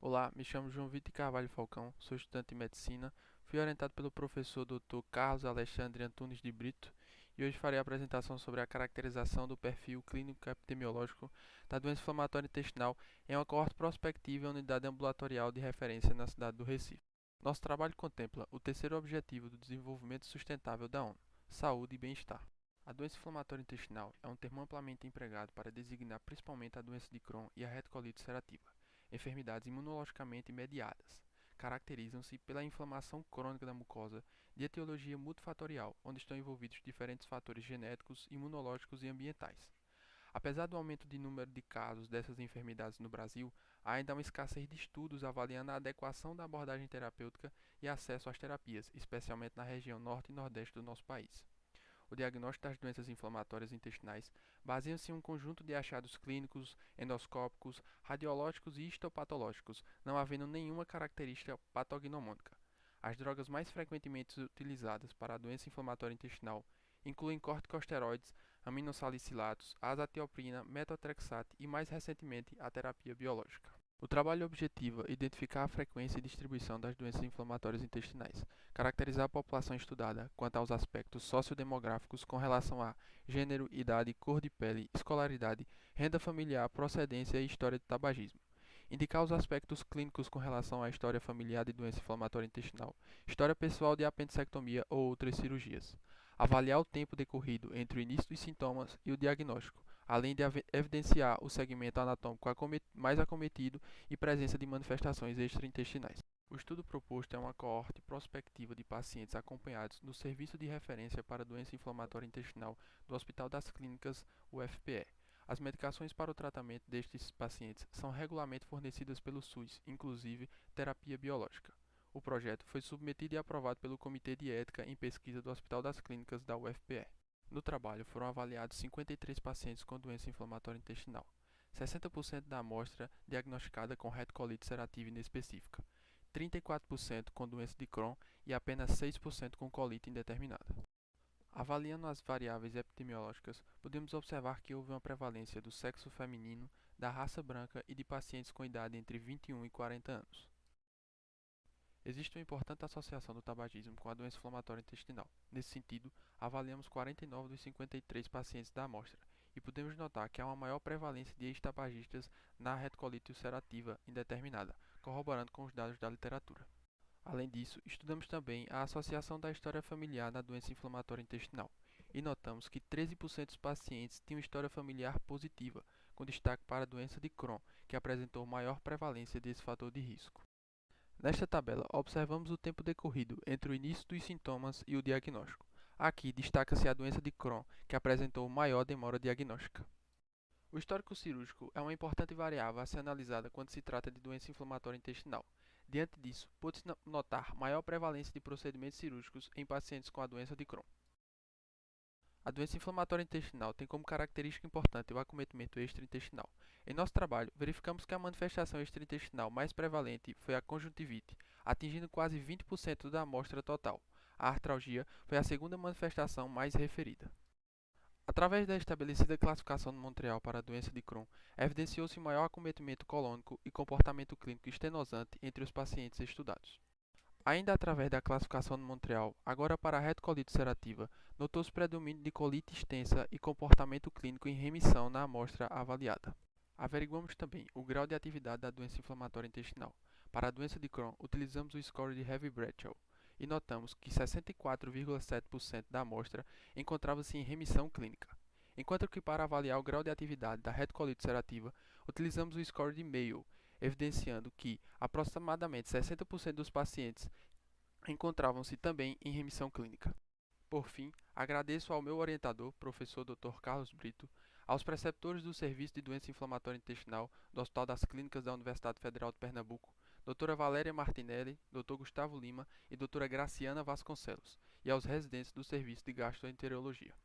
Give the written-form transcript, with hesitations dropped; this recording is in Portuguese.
Olá, me chamo João Vitor Carvalho Falcão, sou estudante de medicina, fui orientado pelo professor Dr. Carlos Alexandre Antunes de Brito e hoje farei a apresentação sobre a caracterização do perfil clínico epidemiológico da doença inflamatória intestinal em uma coorte prospectiva e unidade ambulatorial de referência na cidade do Recife. Nosso trabalho contempla o terceiro objetivo do desenvolvimento sustentável da ONU, saúde e bem-estar. A doença inflamatória intestinal é um termo amplamente empregado para designar principalmente a doença de Crohn e a retocolite ulcerativa, enfermidades imunologicamente mediadas. Caracterizam-se pela inflamação crônica da mucosa de etiologia multifatorial, onde estão envolvidos diferentes fatores genéticos, imunológicos e ambientais. Apesar do aumento de número de casos dessas enfermidades no Brasil, há ainda uma escassez de estudos avaliando a adequação da abordagem terapêutica e acesso às terapias, especialmente na região norte e nordeste do nosso país. O diagnóstico das doenças inflamatórias intestinais baseia-se em um conjunto de achados clínicos, endoscópicos, radiológicos e histopatológicos, não havendo nenhuma característica patognomônica. As drogas mais frequentemente utilizadas para a doença inflamatória intestinal incluem corticosteroides, aminosalicilatos, azatioprina, metotrexate e, mais recentemente, a terapia biológica. O trabalho objetiva identificar a frequência e distribuição das doenças inflamatórias intestinais, caracterizar a população estudada quanto aos aspectos sociodemográficos com relação a gênero, idade, cor de pele, escolaridade, renda familiar, procedência e história de tabagismo. Indicar os aspectos clínicos com relação à história familiar de doença inflamatória intestinal, história pessoal de apendicectomia ou outras cirurgias. Avaliar o tempo decorrido entre o início dos sintomas e o diagnóstico, além de evidenciar o segmento anatômico mais acometido e presença de manifestações extraintestinais. O estudo proposto é uma coorte prospectiva de pacientes acompanhados no Serviço de Referência para Doença Inflamatória Intestinal do Hospital das Clínicas, UFPE. As medicações para o tratamento destes pacientes são regularmente fornecidas pelo SUS, inclusive terapia biológica. O projeto foi submetido e aprovado pelo Comitê de Ética em Pesquisa do Hospital das Clínicas da UFPE. No trabalho foram avaliados 53 pacientes com doença inflamatória intestinal, 60% da amostra diagnosticada com retocolite ulcerativa inespecífica, 34% com doença de Crohn e apenas 6% com colite indeterminada. Avaliando as variáveis epidemiológicas, podemos observar que houve uma prevalência do sexo feminino, da raça branca e de pacientes com idade entre 21 e 40 anos. Existe uma importante associação do tabagismo com a doença inflamatória intestinal. Nesse sentido, avaliamos 49 dos 53 pacientes da amostra e podemos notar que há uma maior prevalência de ex-tabagistas na retocolite ulcerativa indeterminada, corroborando com os dados da literatura. Além disso, estudamos também a associação da história familiar na doença inflamatória intestinal e notamos que 13% dos pacientes tinham história familiar positiva, com destaque para a doença de Crohn, que apresentou maior prevalência desse fator de risco. Nesta tabela, observamos o tempo decorrido entre o início dos sintomas e o diagnóstico. Aqui destaca-se a doença de Crohn, que apresentou maior demora diagnóstica. O histórico cirúrgico é uma importante variável a ser analisada quando se trata de doença inflamatória intestinal. Diante disso, pode-se notar maior prevalência de procedimentos cirúrgicos em pacientes com a doença de Crohn. A doença inflamatória intestinal tem como característica importante o acometimento extraintestinal. Em nosso trabalho, verificamos que a manifestação extraintestinal mais prevalente foi a conjuntivite, atingindo quase 20% da amostra total. A artralgia foi a segunda manifestação mais referida. Através da estabelecida classificação de Montreal para a doença de Crohn, evidenciou-se maior acometimento colônico e comportamento clínico estenosante entre os pacientes estudados. Ainda através da classificação de Montreal, agora para a retocolite ulcerativa, notou-se predomínio de colite extensa e comportamento clínico em remissão na amostra avaliada. Averiguamos também o grau de atividade da doença inflamatória intestinal. Para a doença de Crohn, utilizamos o score de Heavy-Bretchel e notamos que 64,7% da amostra encontrava-se em remissão clínica, enquanto que para avaliar o grau de atividade da retocolite ulcerativa, utilizamos o score de Mayo, evidenciando que aproximadamente 60% dos pacientes encontravam-se também em remissão clínica. Por fim, agradeço ao meu orientador, professor Dr. Carlos Brito, aos preceptores do Serviço de Doença Inflamatória Intestinal do Hospital das Clínicas da Universidade Federal de Pernambuco, doutora Valéria Martinelli, Dr. Gustavo Lima e doutora Graciana Vasconcelos, e aos residentes do Serviço de Gastroenterologia.